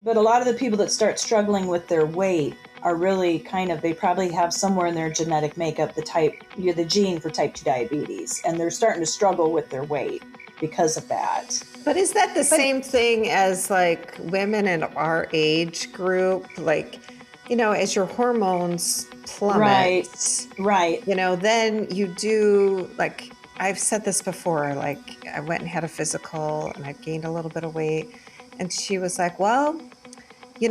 But a lot of the people that start struggling with their weight are really they probably have somewhere in their genetic makeup the gene for type 2 diabetes, and they're starting to struggle with their weight because of that. But is that the same thing as like women in our age group? Like, as your hormones plummet, right. Then you do, like, I've said this before, like I went and had a physical and I gained a little bit of weight. And she was like, well, you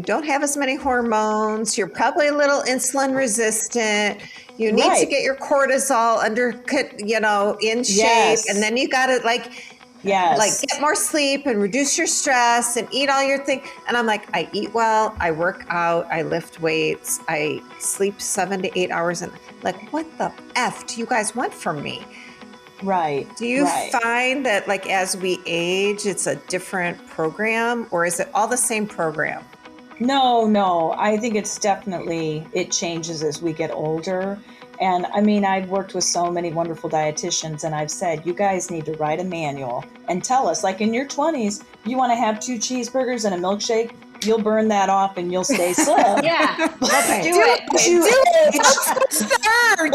don't have as many hormones. You're probably a little insulin resistant. You need to get your cortisol in shape. Yes. And then you got to get more sleep and reduce your stress and eat all your things. And I'm like, I eat well, I work out, I lift weights, I sleep 7 to 8 hours. And like, what the F do you guys want from me? Right. Do you find that like as we age, it's a different program, or is it all the same program? No. I think it changes as we get older. And I mean, I've worked with so many wonderful dietitians, and I've said, you guys need to write a manual and tell us, like in your 20s, you want to have 2 cheeseburgers and a milkshake. You'll burn that off and you'll stay slim. Yeah, let's do it. Do it.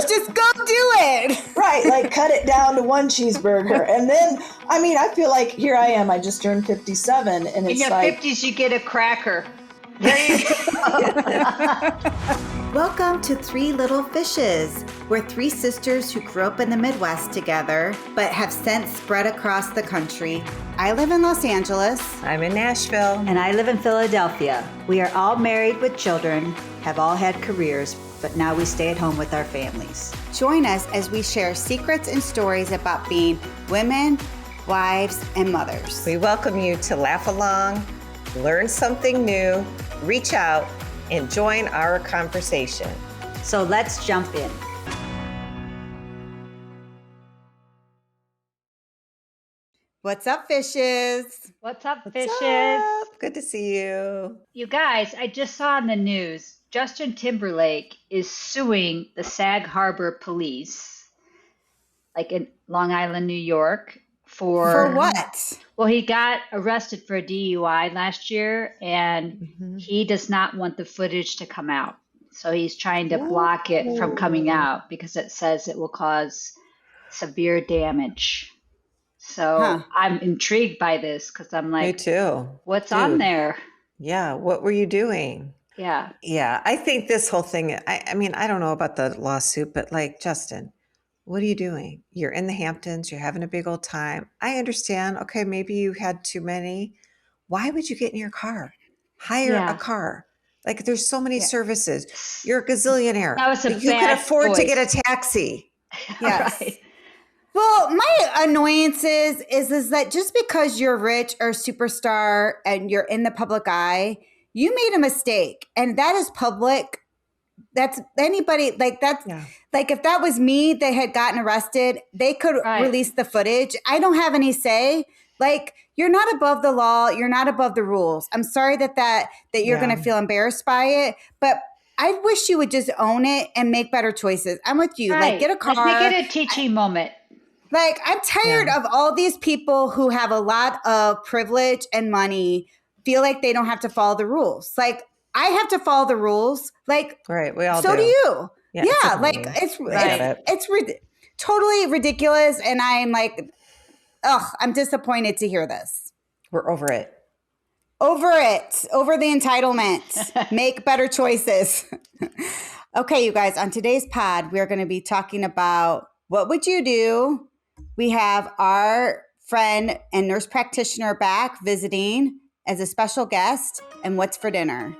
Just go do it. Right, like cut it down to 1 cheeseburger. And then, I mean, I feel like here I am. I just turned 57, and it's in your 50s, you get a cracker. There you go. Welcome to Three Little Fishes. We're 3 sisters who grew up in the Midwest together, but have since spread across the country. I live in Los Angeles. I'm in Nashville. And I live in Philadelphia. We are all married with children, have all had careers, but now we stay at home with our families. Join us as we share secrets and stories about being women, wives, and mothers. We welcome you to laugh along, learn something new, reach out, and join our conversation. So let's jump in. What's up, fishes? What's up, What's fishes? up? Good to see you. You guys, I just saw in the news, Justin Timberlake is suing the Sag Harbor police, like in Long Island, New York, For what? Well, he got arrested for a DUI last year, and he does not want the footage to come out. So he's trying to block it from coming out because it says it will cause severe damage. So I'm intrigued by this because I'm like, me too. What's on there? Yeah. What were you doing? Yeah. Yeah. I think this whole thing, I mean, I don't know about the lawsuit, but like, Justin, what are you doing? You're in the Hamptons. You're having a big old time. I understand. Okay, maybe you had too many. Why would you get in your car? Hire a car. Like, there's so many services. You're a gazillionaire. That was you can afford to get a taxi. Yes. Right. Well, my annoyance is that just because you're rich or superstar and you're in the public eye, you made a mistake, and that is public. That's anybody like that's like if that was me that had gotten arrested, they could release the footage. I don't have any say. Like, you're not above the law. You're not above the rules. I'm sorry that you're going to feel embarrassed by it, but I wish you would just own it and make better choices. I'm with you. Like, get a car. Let's make it a teaching moment. Like, I'm tired of all these people who have a lot of privilege and money feel like they don't have to follow the rules. Like, I have to follow the rules. Like, right, we all so do you. Yeah, like it's totally ridiculous, and I'm like, I'm disappointed to hear this. We're over it. Over the entitlement. Make better choices. Okay, you guys, on today's pod, we're going to be talking about what would you do. We have our friend and nurse practitioner back visiting as a special guest, and what's for dinner.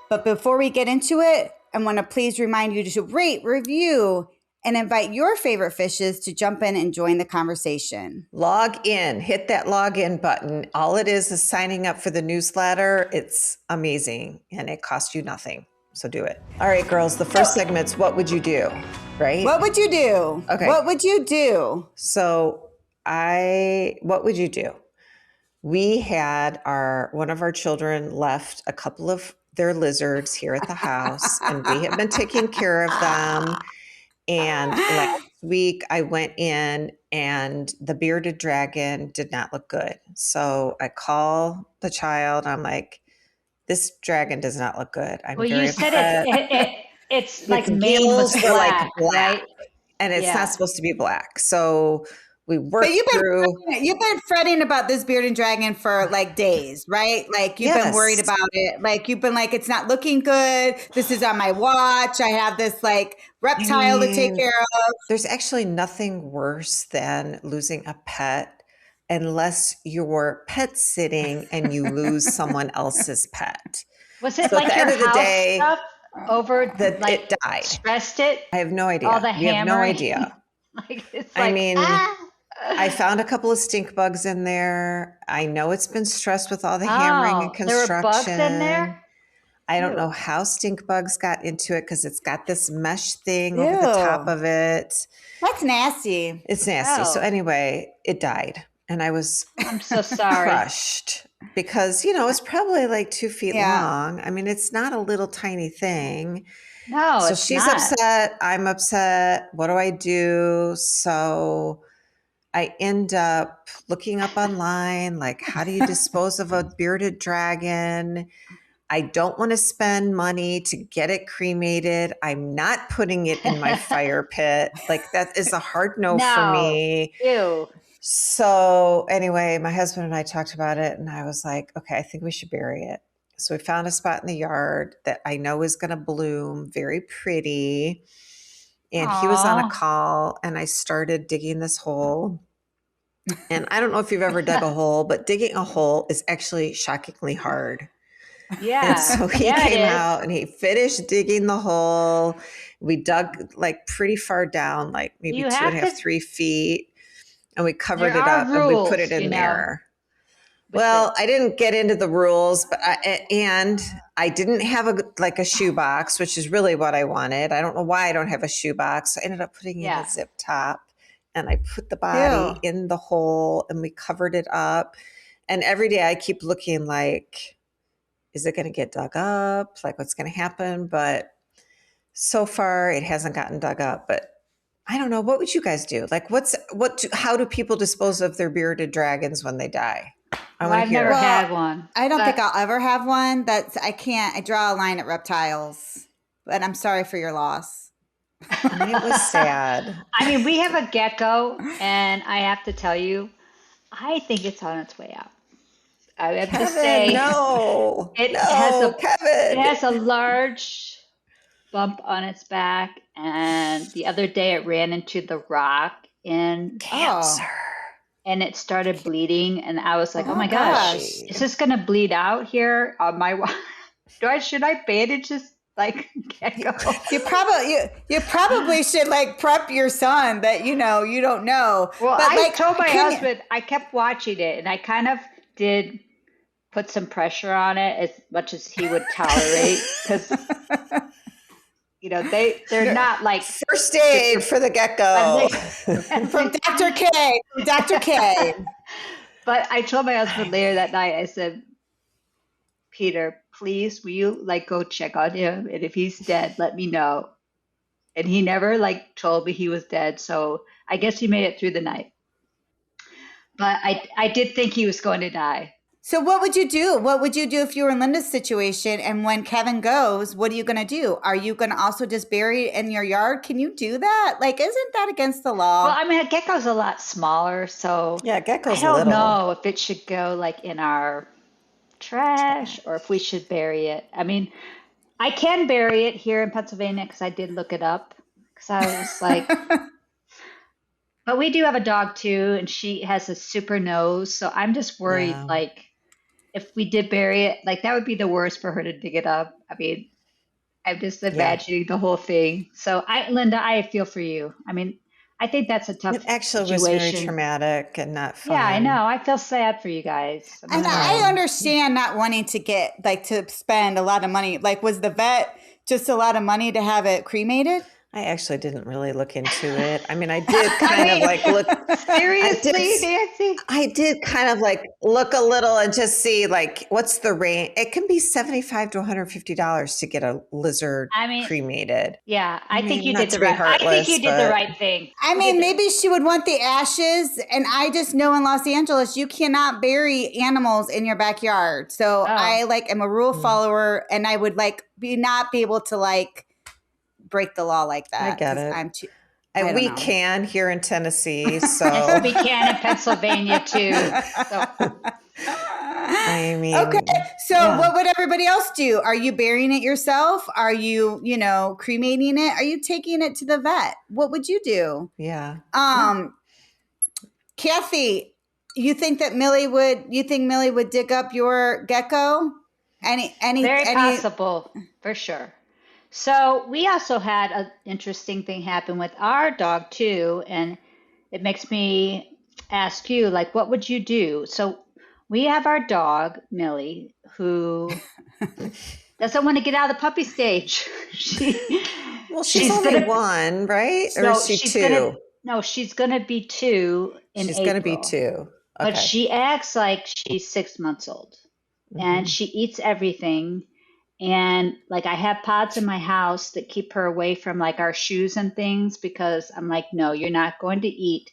But before we get into it, I want to please remind you to rate, review, and invite your favorite fishes to jump in and join the conversation. Log in. Hit that login button. All it is signing up for the newsletter. It's amazing, and it costs you nothing. So do it. All right, girls, the first segment's what would you do, right? What would you do? Okay. What would you do? So what would you do? We had one of our children left a couple of their lizards here at the house, and we have been taking care of them. And week I went in and the bearded dragon did not look good. So I call the child. I'm like, this dragon does not look good. I'm Well, you very said upset. it's like Its mane was gills were like black, black, right? and it's not Yeah. supposed to be black. So we But worked through. you've been fretting about this bearded dragon for like days, right? Like you've been worried Yes. about it. Like you've been like, it's not looking good. This is on my watch. I have this like reptile to take care of. There's actually nothing worse than losing a pet unless you're pet sitting and you lose someone else's pet. Was it So at like the your end of the house day, stuff over that like it died. stressed it? I have no idea. All the We have no hammering. idea. Like it's I like mean, I found a couple of stink bugs in there. I know it's been stressed with all the hammering and there were construction. bugs in there? I don't Ew. know how stink bugs got into it because it's got this mesh thing over the top Ew. of it. That's nasty. It's nasty. So Oh. anyway, it died. And I was I'm so sorry. crushed because, you know, it's probably like 2 feet Yeah. long. I mean, it's not a little tiny thing. No, So it's she's not. upset. I'm upset. What do I do? So I end up looking up online, like, how do you dispose of a bearded dragon? I don't want to spend money to get it cremated. I'm not putting it in my fire pit. Like, that is a hard no for me. Ew. So anyway, my husband and I talked about it, and I was like, okay, I think we should bury it. So we found a spot in the yard that I know is going to bloom very pretty. And he was on a Aw. call, and I started digging this hole. And I don't know if you've ever dug a hole, but digging a hole is actually shockingly hard. Yeah. And so he Yeah, it came is. out and he finished digging the hole. We dug like pretty far down, like maybe You 2.5, have to- 3 feet. And we covered There it are up and we put rules, it in you know, there. with Well, it. I didn't get into the rules, but I didn't have a shoebox, which is really what I wanted. I don't know why I don't have a shoebox. So I ended up putting in Yeah. a zip top, and I put the body Ew. in the hole, and we covered it up. And every day I keep looking like, is it going to get dug up? Like, what's going to happen? But so far it hasn't gotten dug up. But I don't know. What would you guys do? Like, how do people dispose of their bearded dragons when they die? I want to I've hear. never Well, had one. I don't But- think I'll ever have one. I draw a line at reptiles. But I'm sorry for your loss. I mean, it was sad. I mean, we have a gecko, and I have to tell you, I think it's on its way out. I have to say, Kevin, no, it no, has a- Kevin. it has a large bump on its back, and the other day it ran into the rock and Cancer. and it started bleeding, and I was like, oh, Oh, my gosh, gosh. is this gonna bleed out here on my should I bandage this like gecko? You probably should like prep your son that you don't know. Well, But, I like, told my can you- husband, I kept watching it, and I kind of did put some pressure on it as much as he would tolerate, because they're not like First aid for the gecko. from Dr. K. From Dr. K. But I told my husband later that night, I said, Peter, please, will you like go check on him? And if he's dead, let me know. And he never like told me he was dead. So I guess he made it through the night. But I did think he was going to die. So what would you do? What would you do if you were in Linda's situation? And when Kevin goes, what are you going to do? Are you going to also just bury it in your yard? Can you do that? Like, isn't that against the law? Well, I mean, a gecko's a lot smaller, so Yeah, gecko's I don't little. know if it should go like in our trash or if we should bury it. I mean, I can bury it here in Pennsylvania because I did look it up because I was like, but we do have a dog too, and she has a super nose, so I'm just worried Yeah. like if we did bury it, like that would be the worst for her to dig it up. I mean, I'm just imagining the whole thing. So Linda, I feel for you. I mean, I think that's a tough It actually situation. was very traumatic and not fun. Yeah, I know. I feel sad for you guys. And I understand not wanting to to spend a lot of money. Like, was the vet just a lot of money to have it cremated? I actually didn't really look into it. I mean, I did kind of like look. Seriously, Nancy? I did kind of like look a little and just see like what's the range. It can be $75 to $150 to get a lizard cremated. Yeah, I think you not did to the be right. I think you heartless, did the but- right thing. I mean, maybe she would want the ashes. And I just know in Los Angeles, you cannot bury animals in your backyard. So I like am a rule follower, and I would like not be able to like break the law like that. I get it. I'm too. And we know. can here in Tennessee, so Yes, we can in Pennsylvania too. So. I mean, okay. So what would everybody else do? Are you burying it yourself? Are you, cremating it? Are you taking it to the vet? What would you do? Yeah. Kathy, you think Millie would dig up your gecko? Very possible, for sure. So we also had an interesting thing happen with our dog too, and it makes me ask you, like, what would you do? So we have our dog, Millie, who doesn't want to get out of the puppy stage. She's only one, right? Or is she two? She's going to be two in April. She's going to be two. Okay. But she acts like she's 6 months old. And she eats everything. And like I have pods in my house that keep her away from like our shoes and things, because I'm like, no, you're not going to eat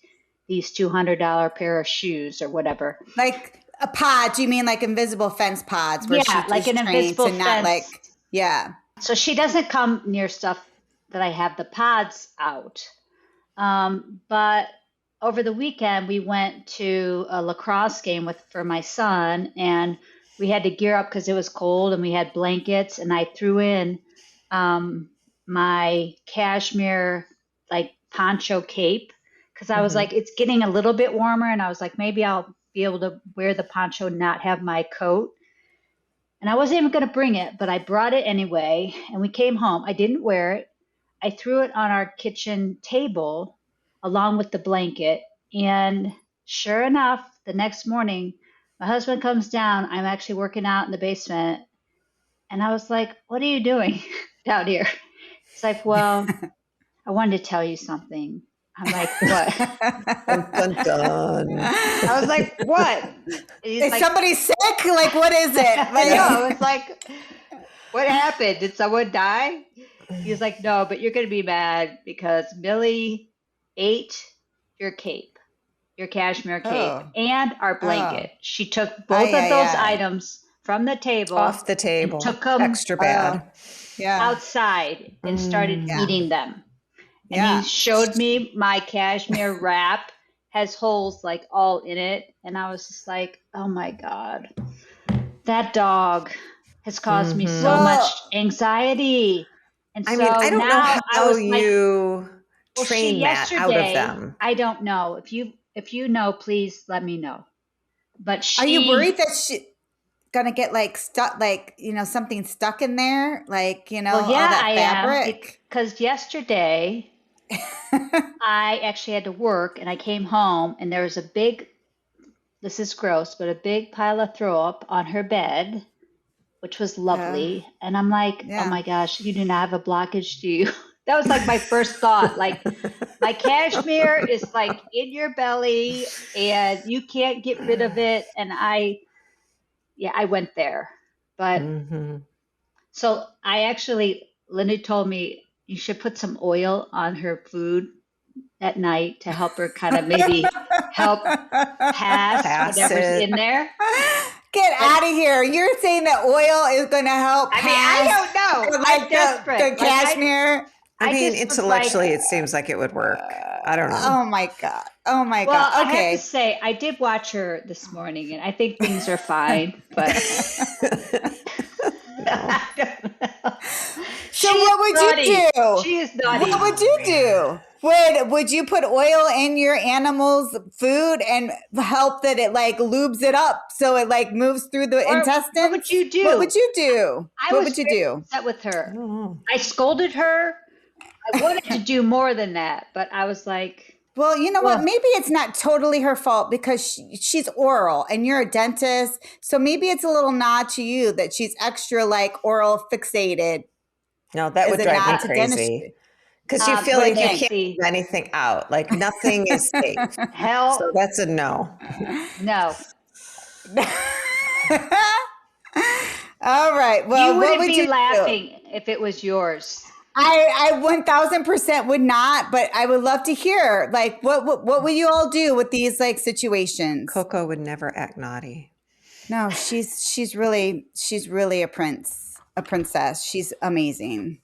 these $200 pair of shoes or whatever. Like a pod? You mean like invisible fence pods? Where yeah, like an invisible fence. Not like, yeah. So she doesn't come near stuff that I have the pods out. But over the weekend, we went to a lacrosse game for my son, and we had to gear up because it was cold, and we had blankets, and I threw in my cashmere like poncho cape, because I was like, it's getting a little bit warmer, and I was like, maybe I'll be able to wear the poncho, not have my coat. And I wasn't even going to bring it, but I brought it anyway, and we came home. I didn't wear it. I threw it on our kitchen table along with the blanket, and sure enough, the next morning, my husband comes down. I'm actually working out in the basement. And I was like, what are you doing down here? He's like, well, I wanted to tell you something. I'm like, what? Dun, dun. I was like, what? Is like, somebody sick? Like, what is it? Like, no, it's like, what happened? Did someone die? He's like, no, but you're going to be mad because Millie ate your cape. Your cashmere cape and our blanket. She took both of those items from the table, off the table, took them extra bad, outside and started eating them. And he showed me my cashmere wrap has holes like all in it, and I was just like, oh my god, that dog has caused me so much anxiety. And I mean, I don't know how you train that out of them. I don't know. If you know, please let me know. But are you worried that she gonna get like stuck, like something stuck in there, like all that fabric? Because yesterday I actually had to work, and I came home, and there was a big. This is gross, but a big pile of throw up on her bed, which was lovely. And I'm like, oh my gosh, you do not have a blockage, do you? That was like my first thought. Like, my cashmere is like in your belly and you can't get rid of it. And I went there. But so Linda told me you should put some oil on her food at night to help her kind of maybe help pass whatever's in there. Get out of here. You're saying that oil is going to help pass? I don't know. Like I'm desperate. The cashmere? I mean, intellectually, it seems like it would work. I don't know. Oh my god! Oh my god! Okay. I have to say, I did watch her this morning, and I think things are fine. But I don't know. So what would you do? She is naughty. What would you do? Would you put oil in your animal's food and help that it like lubes it up so it like moves through the intestines? What would you do? What would you do? What would you do? Upset with her. I scolded her. I wanted to do more than that, but I was like, well, you know what? Maybe it's not totally her fault because she's oral and you're a dentist. So maybe it's a little nod to you that she's extra like oral fixated. No, that would drive me crazy. Because you feel like you can't pregnancy. leave anything out. Like nothing is safe. So Hell, that's a no. no. All right. Well, You what wouldn't would be you do? laughing if it was yours. I 1000% would not, but I would love to hear. Like, what would you all do with these like situations? Coco would never act naughty. No, she's really a princess. She's amazing.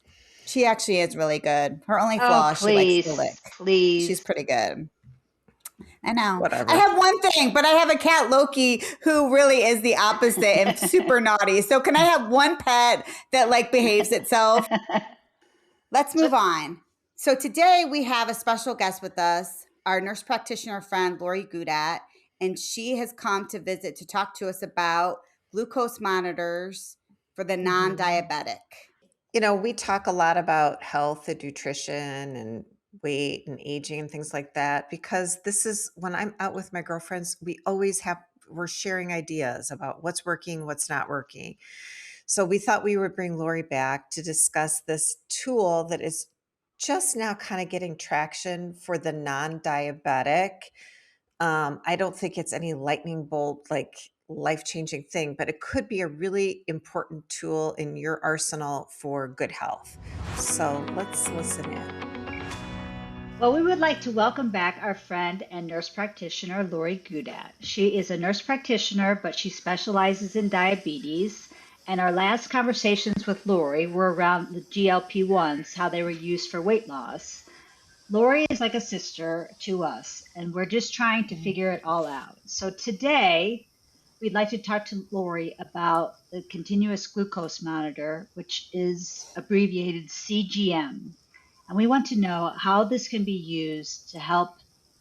She actually is really good. Her only flaw is she likes to lick. Please. She's pretty good. I know. Whatever. I have one thing, but I have a cat, Loki, who really is the opposite and super naughty. So can I have one pet that like behaves itself? Let's move on. So today we have a special guest with us, our nurse practitioner friend, Lori Gudat, and she has come to visit to talk to us about glucose monitors for the non-diabetic. You know, we talk a lot about health and nutrition and weight and aging and things like that, because this is when I'm out with my girlfriends, we're sharing ideas about what's working, what's not working. So we thought we would bring Lori back to discuss this tool that is just now kind of getting traction for the non-diabetic. I don't think it's any lightning bolt, like life-changing thing, but it could be a really important tool in your arsenal for good health. So let's listen in. Well, we would like to welcome back our friend and nurse practitioner, Lori Gudat. She is a nurse practitioner, but she specializes in diabetes. And our last conversations with Lori were around the GLP-1s, how they were used for weight loss. Lori is like a sister to us, and we're just trying to figure it all out. So today, we'd like to talk to Lori about the continuous glucose monitor, which is abbreviated CGM. And we want to know how this can be used to help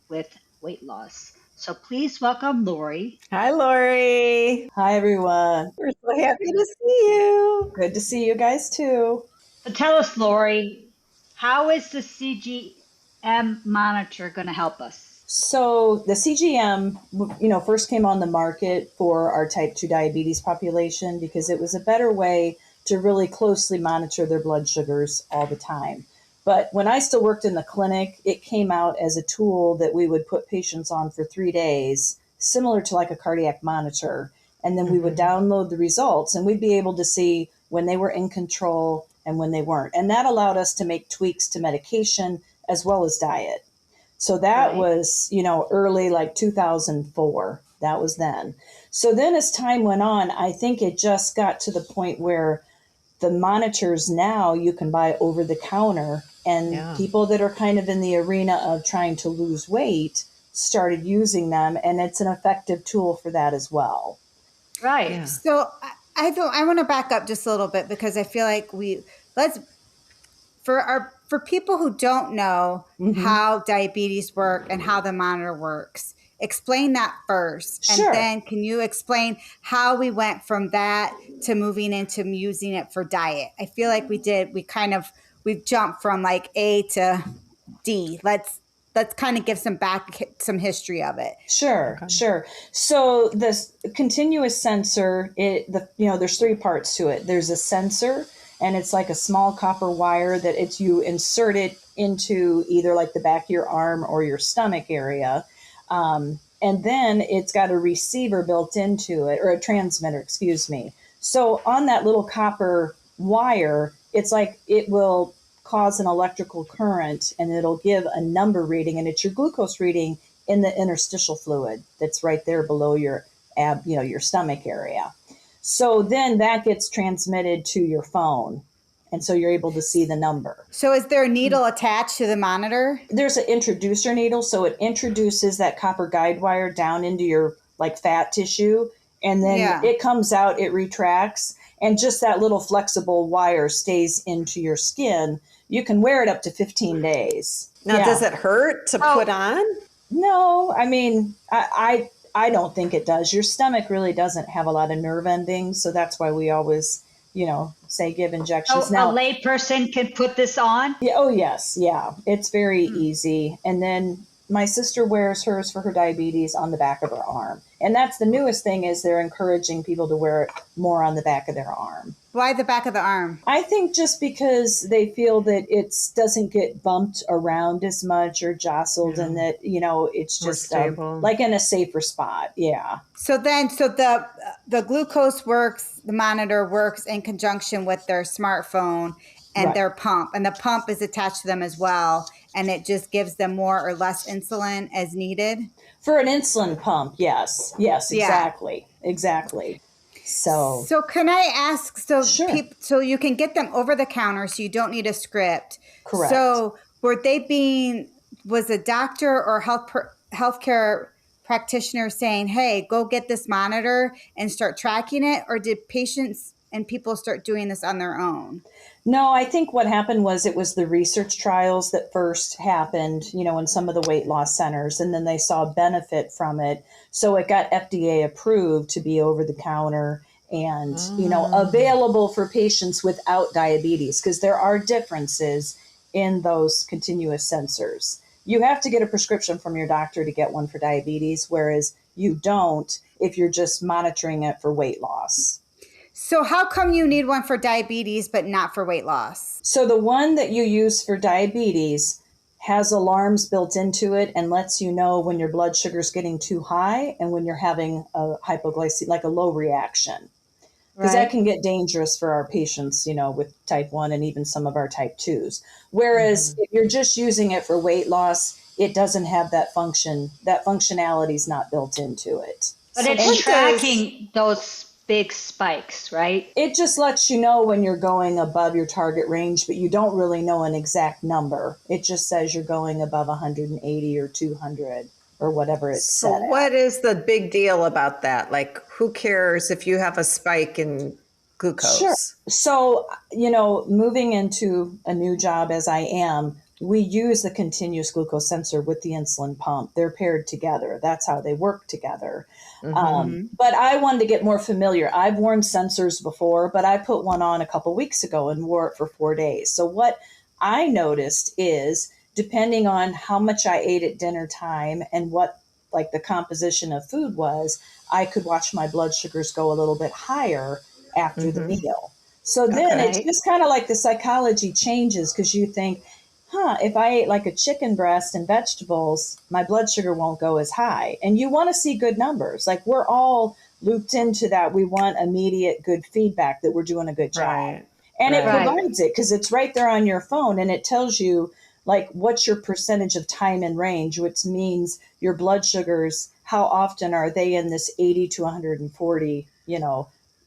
with weight loss. So please welcome Lori. Hi, Lori. Hi, everyone. We're so happy to see you. Good to see you guys too. So tell us, Lori, how is the CGM monitor going to help us? So the CGM, first came on the market for our type 2 diabetes population because it was a better way to really closely monitor their blood sugars all the time. But when I still worked in the clinic, it came out as a tool that we would put patients on for 3 days, similar to like a cardiac monitor. And then we would download the results and we'd be able to see when they were in control and when they weren't. And that allowed us to make tweaks to medication as well as diet. So that was, early like 2004. That was then. So then as time went on, I think it just got to the point where the monitors now you can buy over the counter, and people that are kind of in the arena of trying to lose weight started using them, and it's an effective tool for that as well. Right. Yeah. So I want to back up just a little bit because I feel like for people who don't know how diabetes work and how the monitor works, explain that first. Sure. And then can you explain how we went from that to moving into using it for diet? I feel like we've jumped from like A to D. Let's kind of give some history of it. Sure. So this continuous sensor, there's 3 parts to it. There's a sensor, and it's like a small copper wire that you insert it into either like the back of your arm or your stomach area. And then it's got a receiver built into it, or a transmitter, excuse me. So on that little copper wire, it's like it will cause an electrical current and it'll give a number reading, and it's your glucose reading in the interstitial fluid that's right there below your your stomach area. So then that gets transmitted to your phone, and so you're able to see the number. So is there a needle attached to the monitor? There's an introducer needle, so it introduces that copper guide wire down into your like fat tissue, and then it comes out, it retracts, and just that little flexible wire stays into your skin. You can wear it up to 15 days. Now, does it hurt to put on? No, I mean, I don't think it does. Your stomach really doesn't have a lot of nerve endings, so that's why we always, say give injections. Now, a lay person can put this on? Yeah, oh, yes. Yeah. It's very easy. And then my sister wears hers for her diabetes on the back of her arm. And that's the newest thing, is they're encouraging people to wear it more on the back of their arm. Why the back of the arm? I think just because they feel that it doesn't get bumped around as much or jostled, and that, it's just like in a safer spot. Yeah. So the glucose works, the monitor works in conjunction with their smartphone and their pump, and the pump is attached to them as well, and it just gives them more or less insulin as needed. For an insulin pump, yes, exactly. So can I ask? So sure. So you can get them over the counter, so you don't need a script. Correct. So was a doctor or healthcare practitioner saying, "Hey, go get this monitor and start tracking it," or did patients and people start doing this on their own? No, I think what happened was it was the research trials that first happened, in some of the weight loss centers, and then they saw benefit from it. So it got FDA approved to be over the counter and, available for patients without diabetes, because there are differences in those continuous sensors. You have to get a prescription from your doctor to get one for diabetes, whereas you don't if you're just monitoring it for weight loss. So how come you need one for diabetes but not for weight loss? So the one that you use for diabetes has alarms built into it and lets you know when your blood sugar is getting too high and when you're having a hypoglycemia, like a low reaction. Because that can get dangerous for our patients, with type 1 and even some of our type 2s. Whereas if you're just using it for weight loss, it doesn't have that function. That functionality is not built into it. But it's tracking those big spikes, right? It just lets you know when you're going above your target range, but you don't really know an exact number. It just says you're going above 180 or 200 or whatever it's set at. So what is the big deal about that? Like, who cares if you have a spike in glucose? Sure. So, moving into a new job as I am, we use the continuous glucose sensor with the insulin pump. They're paired together. That's how they work together. But I wanted to get more familiar. I've worn sensors before, but I put one on a couple weeks ago and wore it for 4 days. So what I noticed is, depending on how much I ate at dinner time and what like the composition of food was, I could watch my blood sugars go a little bit higher after the meal. So then it's just kind of like the psychology changes, because you think, if I ate like a chicken breast and vegetables, my blood sugar won't go as high. And you want to see good numbers. Like, we're all looped into that. We want immediate good feedback that we're doing a good job. And it provides it because it's right there on your phone, and it tells you like what's your percentage of time in range, which means your blood sugars, how often are they in this 80 to 140,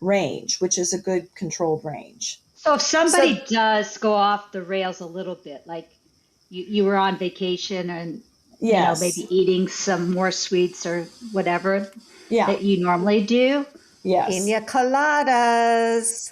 range, which is a good controlled range. So if somebody does go off the rails a little bit, like you were on vacation and maybe eating some more sweets or whatever that you normally do. Yes. Pina coladas.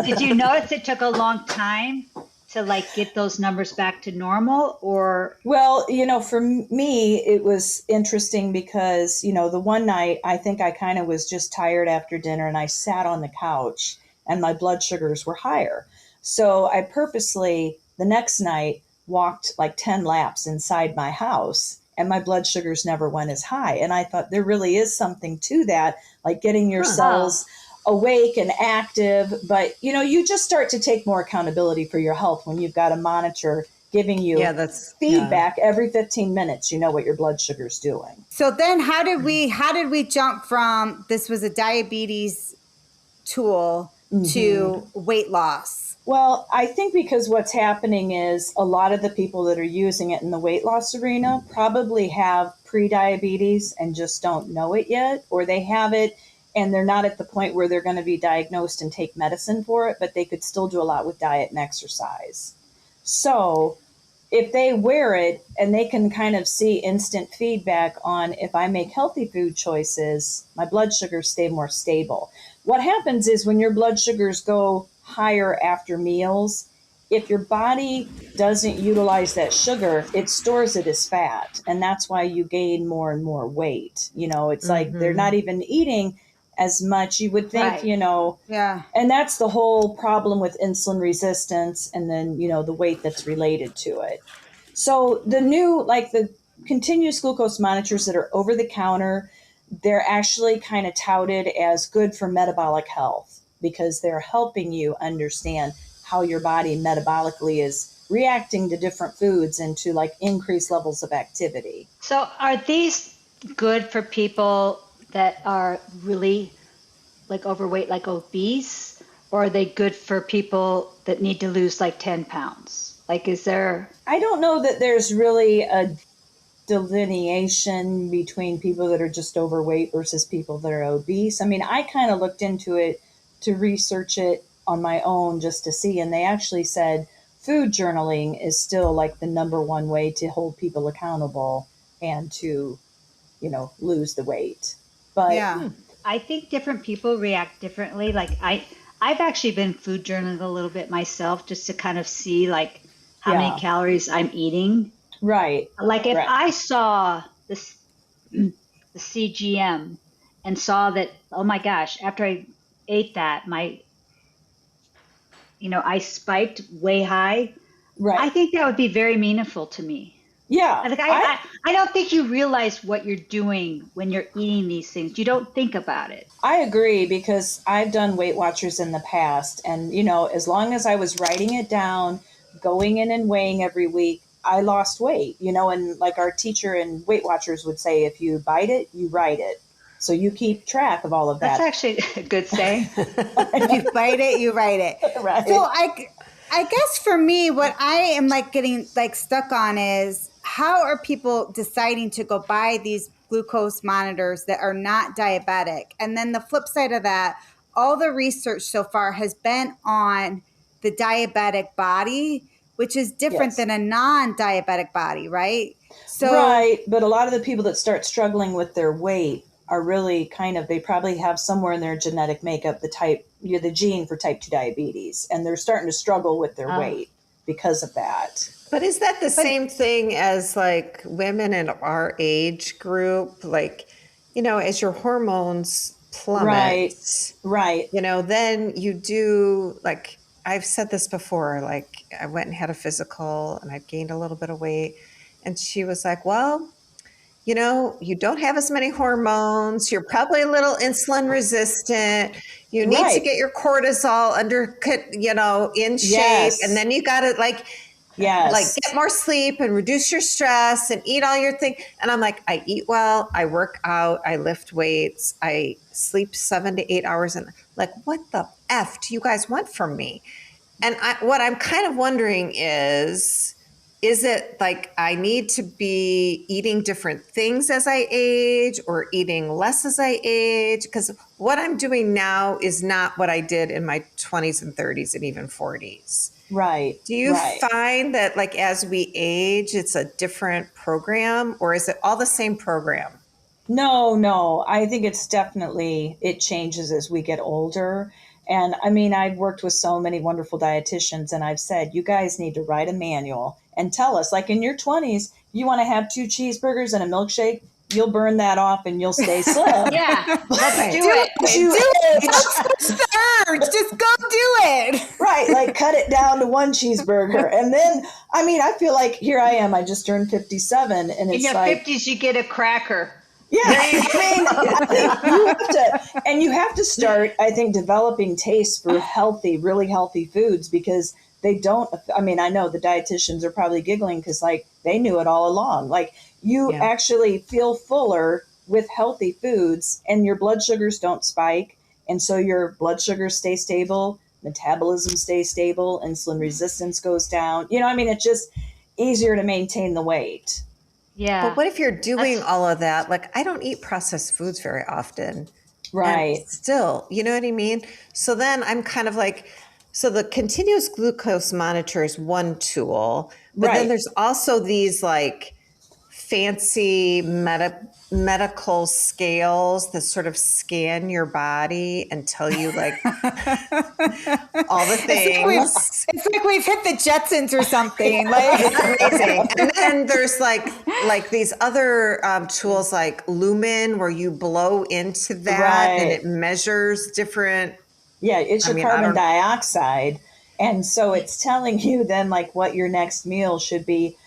Did you notice it took a long time to like get those numbers back to normal? Or well, for me it was interesting because the one night I think I kind of was just tired after dinner, and I sat on the couch and my blood sugars were higher. So I purposely the next night walked like 10 laps inside my house, and my blood sugars never went as high. And I thought there really is something to that, like getting your cells awake and active. But, you just start to take more accountability for your health when you've got a monitor giving you feedback every 15 minutes, what your blood sugar's doing. So then how did we jump from this was a diabetes tool to weight loss? Well, I think because what's happening is a lot of the people that are using it in the weight loss arena probably have pre-diabetes and just don't know it yet, or they have it and they're not at the point where they're going to be diagnosed and take medicine for it, but they could still do a lot with diet and exercise. So if they wear it and they can kind of see instant feedback on if I make healthy food choices, my blood sugars stay more stable. What happens is when your blood sugars go higher after meals, if your body doesn't utilize that sugar, it stores it as fat. And that's why you gain more and more weight. It's like they're not even eating as much. You would think, and that's the whole problem with insulin resistance and then, the weight that's related to it. So the new, like the continuous glucose monitors that are over the counter, they're actually kind of touted as good for metabolic health because they're helping you understand how your body metabolically is reacting to different foods and to like increased levels of activity. So are these good for people that are really like overweight, like obese, or are they good for people that need to lose like 10 pounds? Like, is there? I don't know that there's really a delineation between people that are just overweight versus people that are obese. I mean, I kind of looked into it to research it on my own just to see, and they actually said food journaling is still like the number one way to hold people accountable and to, lose the weight. But Yeah. I think different people react differently. Like I've actually been food journaling a little bit myself just to kind of see like how many yeah, calories I'm eating. right, Like if right, I saw this the CGM and saw that, oh my gosh, after I ate that, I spiked way high. I right. think that would be very meaningful to me. Yeah, Like I I don't think you realize what you're doing when you're eating these things. You don't think about it. I agree because I've done Weight Watchers in the past. And, as long as I was writing it down, going in and weighing every week, I lost weight, and like our teacher in Weight Watchers would say, if you bite it, you write it. So you keep track of all of That's that. actually a good saying. If you bite it, you write it. Right. So I guess for me, what I am like getting like stuck on is how are people deciding to go buy these glucose monitors that are not diabetic? And then the flip side of that, all the research so far has been on the diabetic body, which is different Yes. than a non-diabetic body, right? So Right. But a lot of the people that start struggling with their weight are really they probably have somewhere in their genetic makeup the gene for type 2 diabetes, and they're starting to struggle with their Oh, weight because of that. But is that the but same thing as like women in our age group? Like, as your hormones plummet, Right. Right. then you do like, I've said this before, like I went and had a physical and I've gained a little bit of weight. And she was like, well, you don't have as many hormones. You're probably a little insulin resistant. You need to Right. get your cortisol under, in shape. And Yes. then you got to like Yes. get more sleep and reduce your stress and eat all your thing. And I'm like, I eat well, I work out, I lift weights, I sleep 7 to 8 hours. And like, what the F do you guys want from me? And what I'm kind of wondering is it like I need to be eating different things as I age or eating less as I age? Because what I'm doing now is not what I did in my 20s and 30s and even 40s. Right. Do you Right. find that like as we age, it's a different program, or is it all the same program? No. I think it changes as we get older. And I mean, I've worked with so many wonderful dietitians, and I've said, you guys need to write a manual and tell us, like in your 20s, you want to have 2 cheeseburgers and a milkshake, you'll burn that off and you'll stay slim. yeah, let's Right. do do it. it. Do it. Don't splurge. Just go do it. Right, like cut it down to 1 cheeseburger. And then, I mean, I feel like here I am, I just turned 57, and In it's your like, 50s, you get a cracker. yeah, I think you have to start, I think, developing tastes for really healthy foods because they don't, I mean, I know the dietitians are probably giggling because like they knew it all along. Like you Yeah. actually feel fuller with healthy foods and your blood sugars don't spike. And so your blood sugars stay stable, metabolism stays stable, insulin resistance goes down. I mean, it's just easier to maintain the weight. Yeah, But what if you're doing that's all of that? Like, I don't eat processed foods very often. And Right. still, you know what I mean? So then I'm kind of like, so the continuous glucose monitor is one tool, but then Right. there's also these like fancy medical scales that sort of scan your body and tell you like all the things. It's like we've hit the Jetsons or something. Like Amazing. And then there's like these other tools like Lumen where you blow into that and Right. it measures different. Yeah, it's I your mean, I carbon don't. dioxide. And so it's telling you then like what your next meal should be.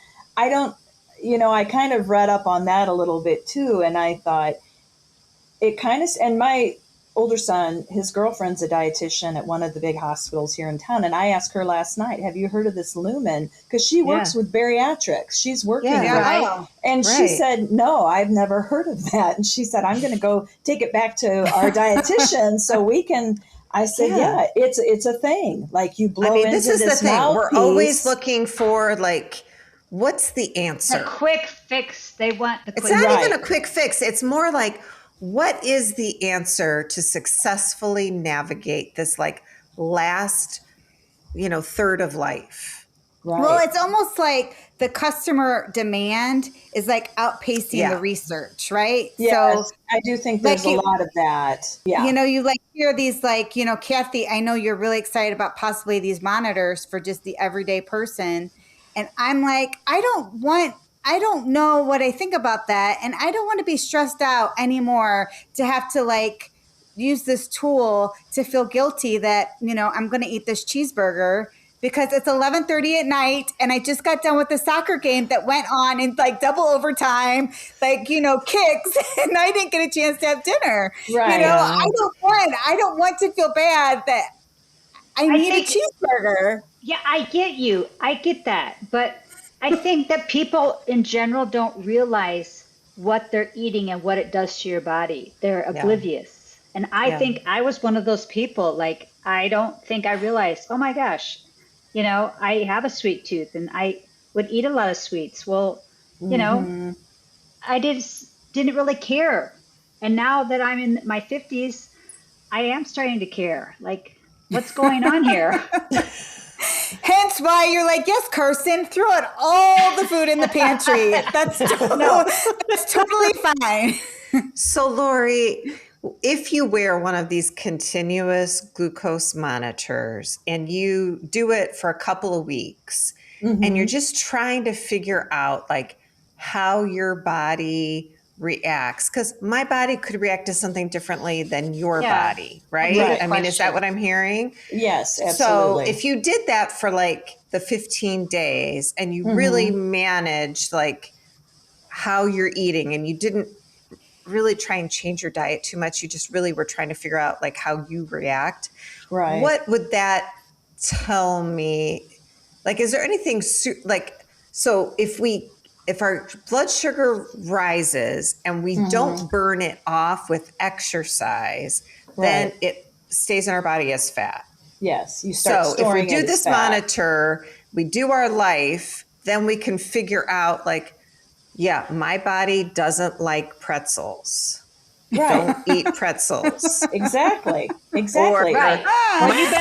I don't, I kind of read up on that a little bit too. And I thought it kind of, and my older son, his girlfriend's a dietitian at one of the big hospitals here in town. And I asked her last night, have you heard of this Lumen? Because she works with bariatrics. She's working with, right. and she said, no, I've never heard of that. And she said, I'm going to go take it back to our dietitian so we can. I said, yeah, it's a thing. Like you blow into this is the thing. mouthpiece. We're always looking for like, what's the answer? A quick fix. They want the quick fix. It's not even a quick fix. It's more like, what is the answer to successfully navigate this like last, third of life? Right. Well, it's almost like the customer demand is like outpacing the research, right? Yes, so I do think there's a lot of that. Yeah. You like hear these like, Kathy, I know you're really excited about possibly these monitors for just the everyday person. And I'm like, I don't know what I think about that. And I don't want to be stressed out anymore to have to like use this tool to feel guilty that, I'm going to eat this cheeseburger because it's 11:30 at night and I just got done with the soccer game that went on in like double overtime, like, kicks, and I didn't get a chance to have dinner. Right. I don't want to feel bad that I need a cheeseburger. Yeah, I get you. I get that. But I think that people in general don't realize what they're eating and what it does to your body. They're oblivious. And I think I was one of those people. Like, I don't think I realized, oh my gosh, I have a sweet tooth and I would eat a lot of sweets. Well, I didn't really care. And now that I'm in my 50s, I am starting to care. Like, what's going on here? Hence why you're like, yes, Kirsten, throw out all the food in the pantry. That's totally fine. So, Lori, if you wear one of these continuous glucose monitors and you do it for a couple of weeks and you're just trying to figure out like how your body reacts, because my body could react to something differently than your body, right? I mean, is that what I'm hearing? Yes, absolutely. So if you did that for like the 15 days and you really managed like how you're eating and you didn't really try and change your diet too much, you just really were trying to figure out like how you react. Right. What would that tell me? Like, is there anything so if our blood sugar rises and we don't burn it off with exercise, then it stays in our body as fat. Yes. You start storing it. So if we do this monitor, we do our life, then we can figure out like, yeah, my body doesn't like pretzels. Don't eat pretzels. Exactly. Or my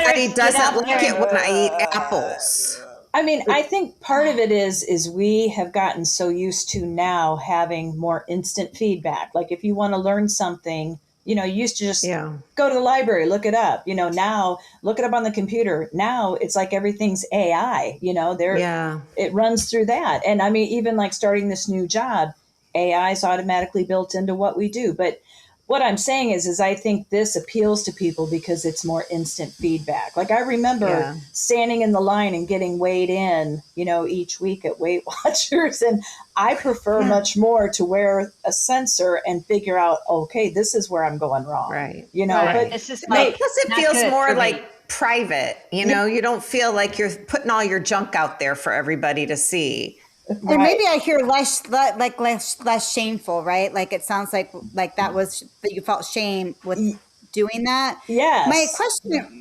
body doesn't like it when I eat apples. I mean, I think part of it is we have gotten so used to now having more instant feedback. Like if you want to learn something, you used to just go to the library, look it up. Now look it up on the computer. Now it's like everything's AI. It runs through that. And I mean, even like starting this new job, AI is automatically built into what we do. But what I'm saying is I think this appeals to people because it's more instant feedback. Like I remember standing in the line and getting weighed in, each week at Weight Watchers. And I prefer much more to wear a sensor and figure out, okay, this is where I'm going wrong. Right. But it's just plus it feels more like private, you don't feel like you're putting all your junk out there for everybody to see. And maybe I hear less shameful, right? Like it sounds like that was that you felt shame with doing that. Yes.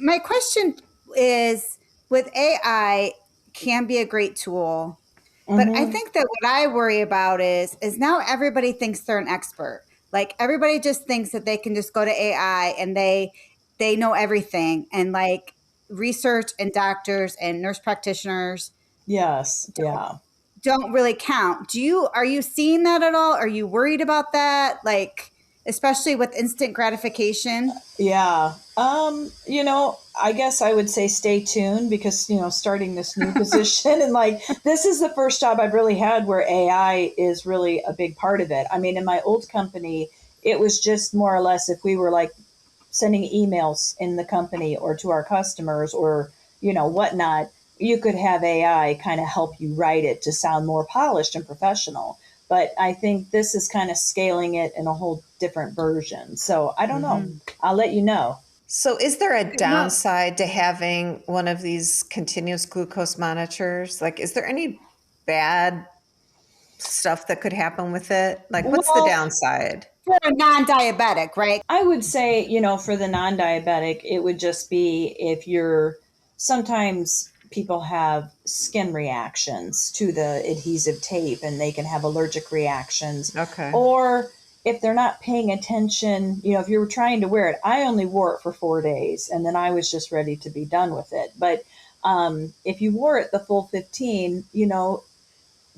My question is, with AI can be a great tool, but I think that what I worry about is now everybody thinks they're an expert. Like everybody just thinks that they can just go to AI and they know everything, and like research and doctors and nurse practitioners. Yes. Don't really count. Are you seeing that at all? Are you worried about that? Like, especially with instant gratification? Yeah. I guess I would say stay tuned because, starting this new position and like, this is the first job I've really had where AI is really a big part of it. I mean, in my old company, it was just more or less if we were like sending emails in the company or to our customers or, whatnot, you could have AI kind of help you write it to sound more polished and professional. But I think this is kind of scaling it in a whole different version. So I don't know. I'll let you know. So is there a No, downside to having one of these continuous glucose monitors? Like, is there any bad stuff that could happen with it? Like, what's the Well, downside? For a non-diabetic, right? I would say, for the non diabetic, it would just be if you're sometimes people have skin reactions to the adhesive tape and they can have allergic reactions. Okay. Or if they're not paying attention, if you were trying to wear it, I only wore it for 4 days and then I was just ready to be done with it. But if you wore it the full 15,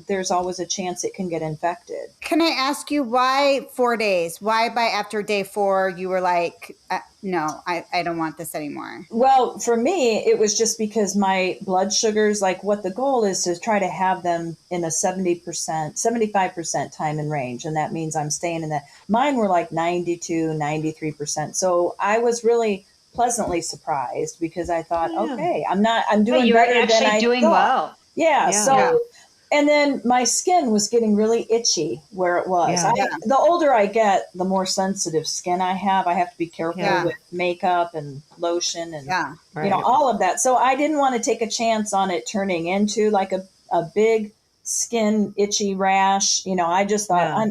there's always a chance it can get infected. Can I ask you why 4 days? Why by after day 4 you were like, no, I don't want this anymore? Well, for me, it was just because my blood sugars, like what the goal is to try to have them in a 70%, 75% time in range. And that means I'm staying in that. Mine were like 92, 93%. So I was really pleasantly surprised because I thought, okay, I'm doing you were better than actually I doing thought. well. Yeah. Yeah. So, Yeah. and then my skin was getting really itchy where it was. Yeah. The older I get, the more sensitive skin I have. I have to be careful Yeah. with makeup and lotion and Yeah. Right. all of that. So I didn't want to take a chance on it turning into like a big skin itchy rash. I just thought Yeah.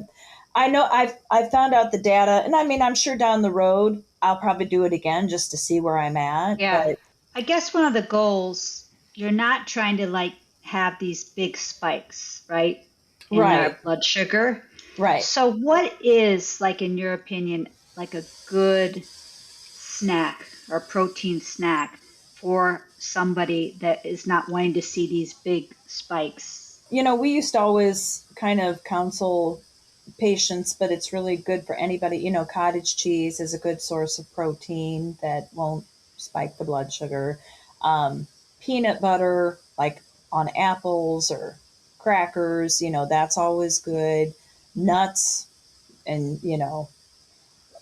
I know I've found out the data, and I mean I'm sure down the road I'll probably do it again just to see where I'm at. Yeah. But I guess one of the goals, you're not trying to like have these big spikes, right? In Right. our blood sugar. right. So what is, like, in your opinion, like a good snack or protein snack for somebody that is not wanting to see these big spikes? We used to always kind of counsel patients, but it's really good for anybody. Cottage cheese is a good source of protein that won't spike the blood sugar. Peanut butter, like on apples or crackers, that's always good. Nuts and,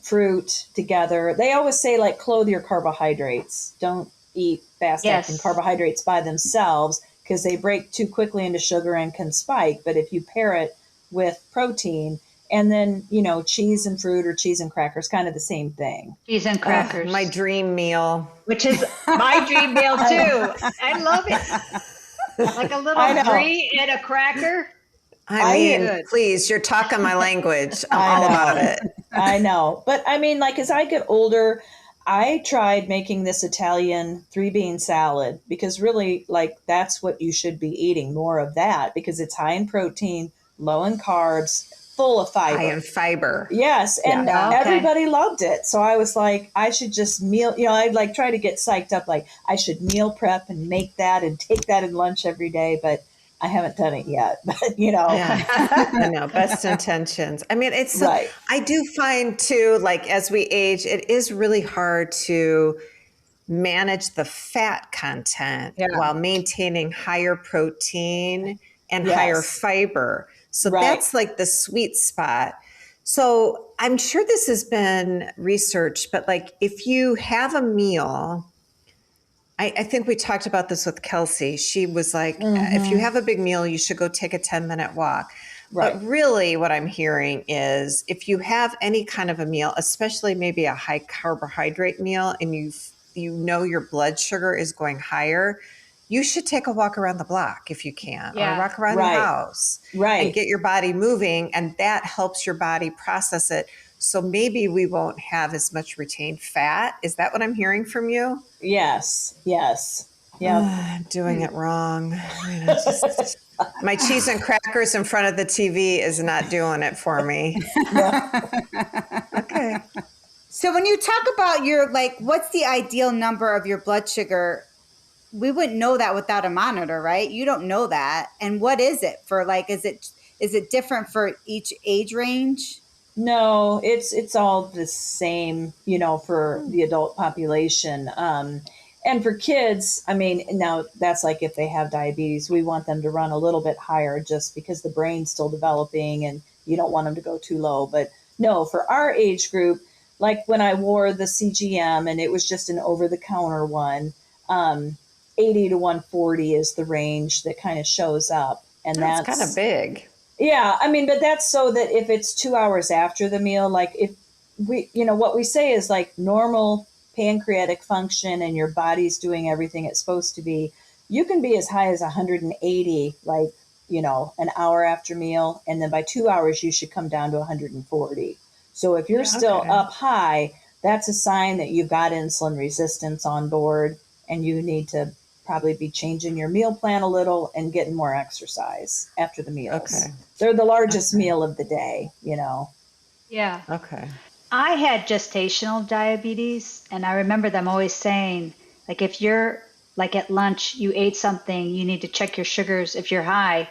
fruit together. They always say, like, clothe your carbohydrates. Don't eat fast acting Yes. carbohydrates by themselves because they break too quickly into sugar and can spike. But if you pair it with protein, and then, cheese and fruit or cheese and crackers, kind of the same thing. Cheese and crackers. My dream meal. Which is my dream meal too. I love it. Like a little I know. brie and a cracker. I mean, Good. please, you're talking my language. I'm I all know. about it. I know. But I mean, like, as I get older, I tried making this Italian 3-bean salad because really, like, that's what you should be eating, more of that, because it's high in protein, low in carbs, full of fiber. High in fiber. Yes, and Yeah. Okay. everybody loved it. So I was like, I should just meal, I'd like try to get psyched up, like I should meal prep and make that and take that in lunch every day, but I haven't done it yet. But Yeah. I know, best intentions. I mean, it's Right. I do find too, like as we age, it is really hard to manage the fat content while maintaining higher protein and Yes. higher fiber. So Right. that's like the sweet spot. So I'm sure this has been researched, but like if you have a meal, I think we talked about this with Kelsey. She was like, if you have a big meal, you should go take a 10-minute walk. Right. But really what I'm hearing is if you have any kind of a meal, especially maybe a high carbohydrate meal, and you know your blood sugar is going higher, you should take a walk around the block if you can, or Yeah. walk around Right. the house Right. and get your body moving. And that helps your body process it. So maybe we won't have as much retained fat. Is that what I'm hearing from you? Yes. Yes. Yeah. I'm doing it wrong. I mean, my cheese and crackers in front of the TV is not doing it for me. Okay. So when you talk about your, like, what's the ideal number of your blood sugar? We wouldn't know that without a monitor, right? You don't know that. And what is it for, like, is it different for each age range? No, it's all the same, for the adult population. And for kids, I mean, now that's like if they have diabetes, we want them to run a little bit higher just because the brain's still developing and you don't want them to go too low. But no, for our age group, like when I wore the CGM and it was just an over the counter one, 80 to 140 is the range that kind of shows up. And That's kind of big. yeah, I mean, but that's so that if it's 2 hours after the meal, like if we, what we say is like normal pancreatic function and your body's doing everything it's supposed to be, you can be as high as 180, like, an hour after meal. And then by 2 hours, you should come down to 140. So if you're still up high, that's a sign that you've got insulin resistance on board and you need to probably be changing your meal plan a little and getting more exercise after the meals. Okay. They're the largest meal of the day, Yeah. Okay. I had gestational diabetes, and I remember them always saying, like, if you're like at lunch, you ate something, you need to check your sugars. If you're high,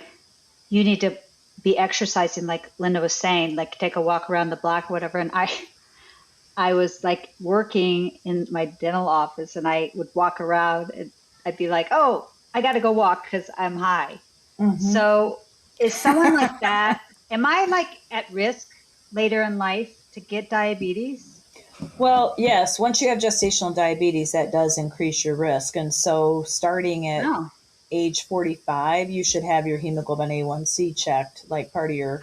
you need to be exercising, like Linda was saying, like take a walk around the block or whatever. And I was like working in my dental office, and I would walk around and I'd be like, oh, I got to go walk because I'm high. Mm-hmm. So is someone like that, am I like at risk later in life to get diabetes? Well, yes. Once you have gestational diabetes, that does increase your risk. And so starting at age 45, you should have your hemoglobin A1C checked, like part of your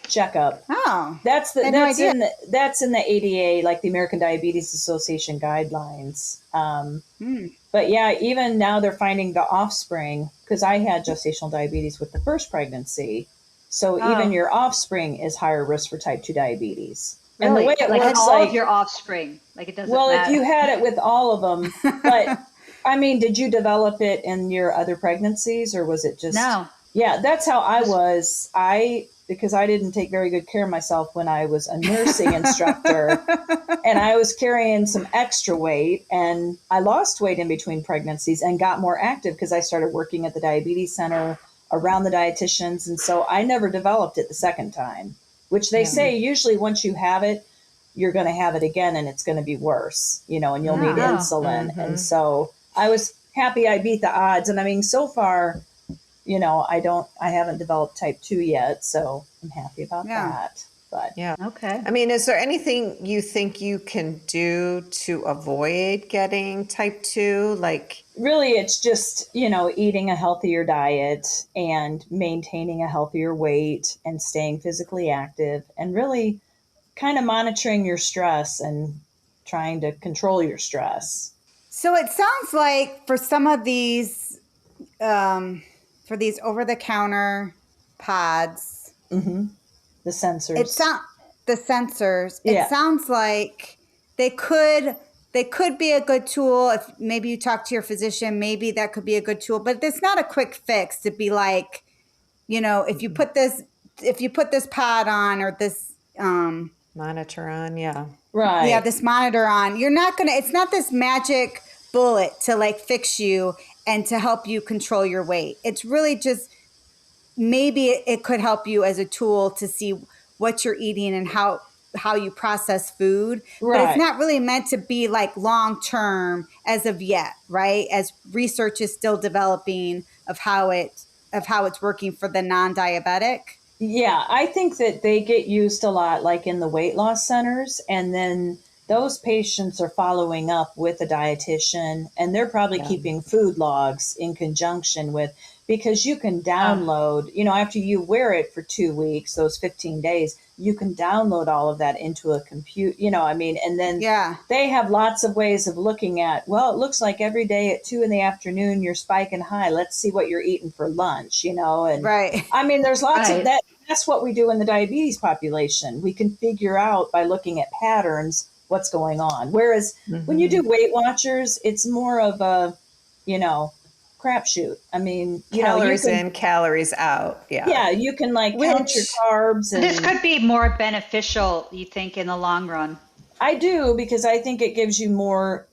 checkup. Oh, that's in the ADA, like the American Diabetes Association guidelines. But yeah, even now they're finding the offspring, because I had gestational diabetes with the first pregnancy. So even your offspring is higher risk for type 2 diabetes. Really? And the way it like works, all of your offspring, like it doesn't matter. Well, if you had it with all of them, but I mean, did you develop it in your other pregnancies, or was it just? No. Yeah, that's how I was. Because I didn't take very good care of myself when I was a nursing instructor, and I was carrying some extra weight, and I lost weight in between pregnancies and got more active because I started working at the diabetes center around the dietitians, and so I never developed it the second time, which they say usually once you have it, you're going to have it again and it's going to be worse, and you'll need insulin. Mm-hmm. And so I was happy I beat the odds. And I mean, so far, I haven't developed type 2 yet, so I'm happy about that. But okay. I mean, is there anything you think you can do to avoid getting type 2? Like, really, it's just, eating a healthier diet and maintaining a healthier weight and staying physically active and really kind of monitoring your stress and trying to control your stress. So it sounds like for some of these, for these over-the-counter pods, the sensors. The sensors. It sounds like they could be a good tool. If maybe you talk to your physician, maybe that could be a good tool. But it's not a quick fix to be like, if you put this pod on or this monitor on, right, this monitor on, you're not gonna. It's not this magic bullet to like fix you and to help you control your weight. It's really just maybe it could help you as a tool to see what you're eating and how you process food. Right. But it's not really meant to be like long term as of yet, right? As research is still developing of how it's working for the non-diabetic. Yeah, I think that they get used a lot like in the weight loss centers, and then those patients are following up with a dietitian, and they're probably keeping food logs in conjunction with, because you can download, after you wear it for 2 weeks, those 15 days, you can download all of that into a computer, and then they have lots of ways of looking at, well, it looks like every day at 2 p.m, you're spiking high. Let's see what you're eating for lunch, and right. I mean, there's lots of that. That's what we do in the diabetes population. We can figure out by looking at patterns what's going on. Whereas when you do Weight Watchers, it's more of a, crapshoot. I mean, calories in, calories out. Yeah, you can count your carbs. And this could be more beneficial, you think, in the long run? I do, because I think it gives you more,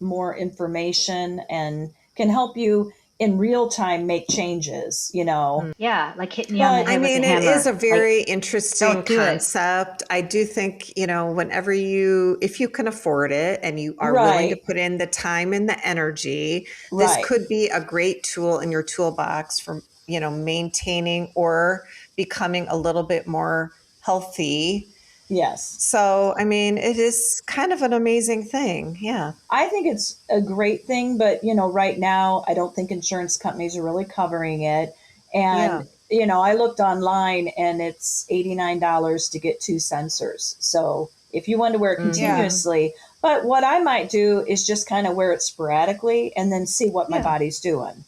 more information and can help you in real time make changes, Yeah, like hitting you on the head with a hammer. It is a very interesting concept. I do think, whenever if you can afford it and you are willing to put in the time and the energy, this could be a great tool in your toolbox for, maintaining or becoming a little bit more healthy. Yes. So, I mean, it is kind of an amazing thing. Yeah. I think it's a great thing, but right now I don't think insurance companies are really covering it. Yeah. And I looked online and it's $89 to get 2 sensors. So if you want to wear it Yeah. continuously, but what I might do is just kind of wear it sporadically and then see what my body's doing,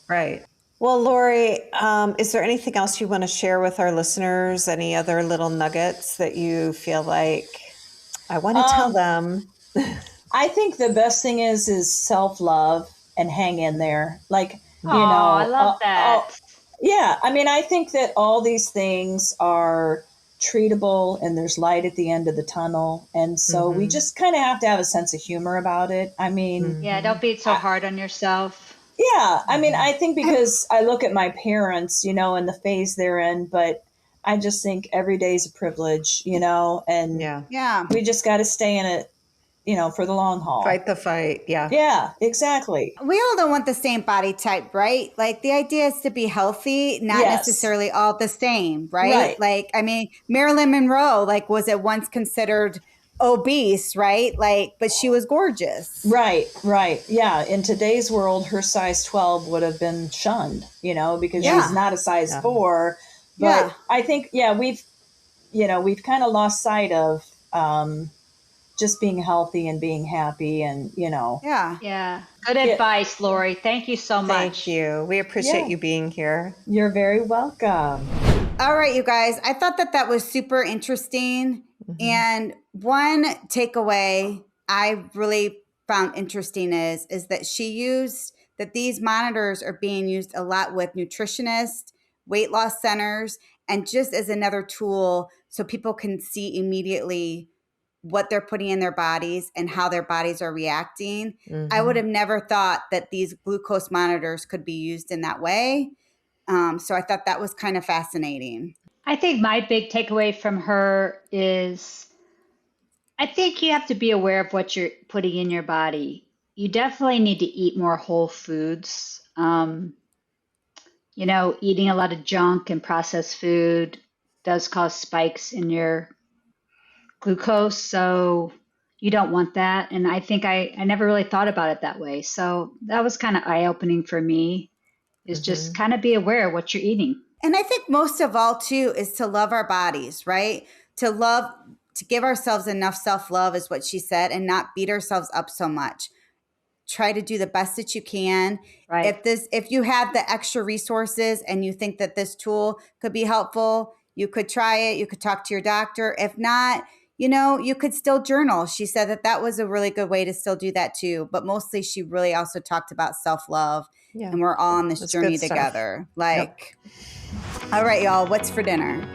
Right. Well, Lori, is there anything else you want to share with our listeners? Any other little nuggets that you feel like I want to tell them? I think the best thing is self-love and hang in there. Like, Oh, I love that. yeah, I mean, I think that all these things are treatable and there's light at the end of the tunnel. And so we just kind of have to have a sense of humor about it. I mean, Yeah, don't be so hard on yourself. yeah, I mean, I think because I look at my parents, and the phase they're in, but I just think every day is a privilege, and Yeah. we just got to stay in it, for the long haul. Fight the fight. Yeah. Yeah, exactly. We all don't want the same body type, right? Like the idea is to be healthy, not Yes. necessarily all the same, right? Right. Like, I mean, Marilyn Monroe, like, was at once considered obese, right? Like, but she was gorgeous. Right. Yeah. In today's world, her size 12 would have been shunned, because she's not a size 4. But Yeah. I think, we've kind of lost sight of just being healthy and being happy and, Yeah. Yeah. Good advice, Lori. Thank you so much. Thank you. We appreciate you being here. You're very welcome. All right, you guys. I thought that was super interesting. And one takeaway I really found interesting is that she used that these monitors are being used a lot with nutritionists, weight loss centers, and just as another tool so people can see immediately what they're putting in their bodies and how their bodies are reacting. I would have never thought that these glucose monitors could be used in that way. So I thought that was kind of fascinating. I think my big takeaway from her is I think you have to be aware of what you're putting in your body. You definitely need to eat more whole foods. Eating a lot of junk and processed food does cause spikes in your glucose. So you don't want that. And I think I never really thought about it that way. So that was kind of eye-opening for me, is just kind of be aware of what you're eating. And I think most of all, too, is to love our bodies, right? To give ourselves enough self-love is what she said, and not beat ourselves up so much. Try to do the best that you can. Right. If you have the extra resources and you think that this tool could be helpful, you could try it. You could talk to your doctor. If not, you could still journal. She said that was a really good way to still do that too. But mostly she really also talked about self-love. Yeah. And we're all on this journey together. All right, y'all, what's for dinner?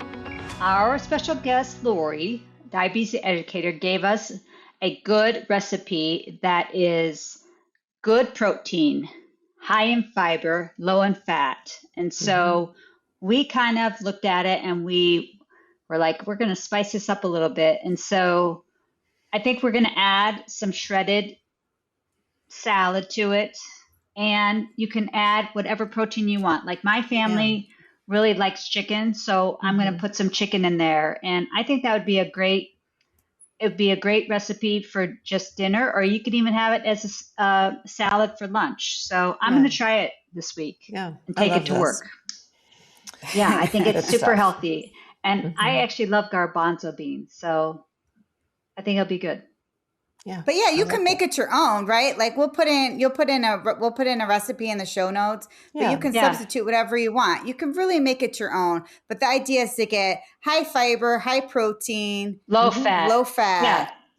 Our special guest, Lori, diabetes educator, gave us a good recipe that is good protein, high in fiber, low in fat. And so we kind of looked at it and we were like, we're going to spice this up a little bit. And so I think we're going to add some shredded salad to it. And you can add whatever protein you want. Like my family really likes chicken, so I'm going to put some chicken in there. And I think that would be a great recipe for just dinner, or you could even have it as a salad for lunch. So I'm going to try it this week and take it to work. Yeah, I think it's super healthy. And I actually love garbanzo beans, so I think it'll be good. Yeah. But you can make it your own, right? Like we'll put in a recipe in the show notes, but you can substitute whatever you want. You can really make it your own. But the idea is to get high fiber, high protein, low fat.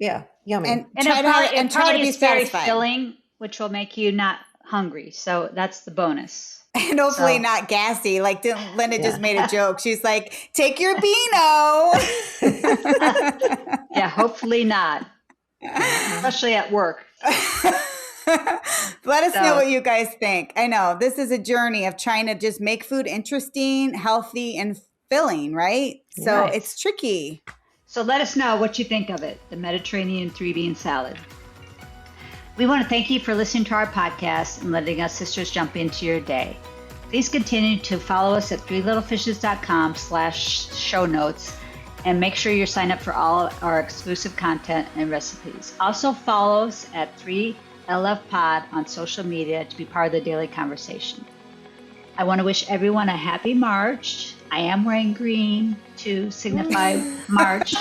Yeah. Yummy. And it try to be is very satisfied. Filling, which will make you not hungry. So that's the bonus. And hopefully not gassy. Like Linda just made a joke. She's like, take your Beano. Yeah, hopefully not. Especially at work. Let us know what you guys think. I know this is a journey of trying to just make food interesting, healthy, and filling, right? So it's tricky. So let us know what you think of it, the Mediterranean 3-bean salad. We want to thank you for listening to our podcast and letting us sisters jump into your day. Please continue to follow us at threelittlefishes.com/show notes And make sure you sign up for all our exclusive content and recipes. Also follow us at 3LF Pod on social media to be part of the daily conversation. I want to wish everyone a happy March. I am wearing green to signify March.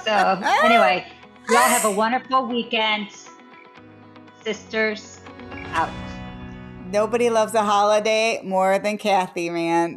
So anyway, y'all have a wonderful weekend. Sisters out. Nobody loves a holiday more than Kathy, man.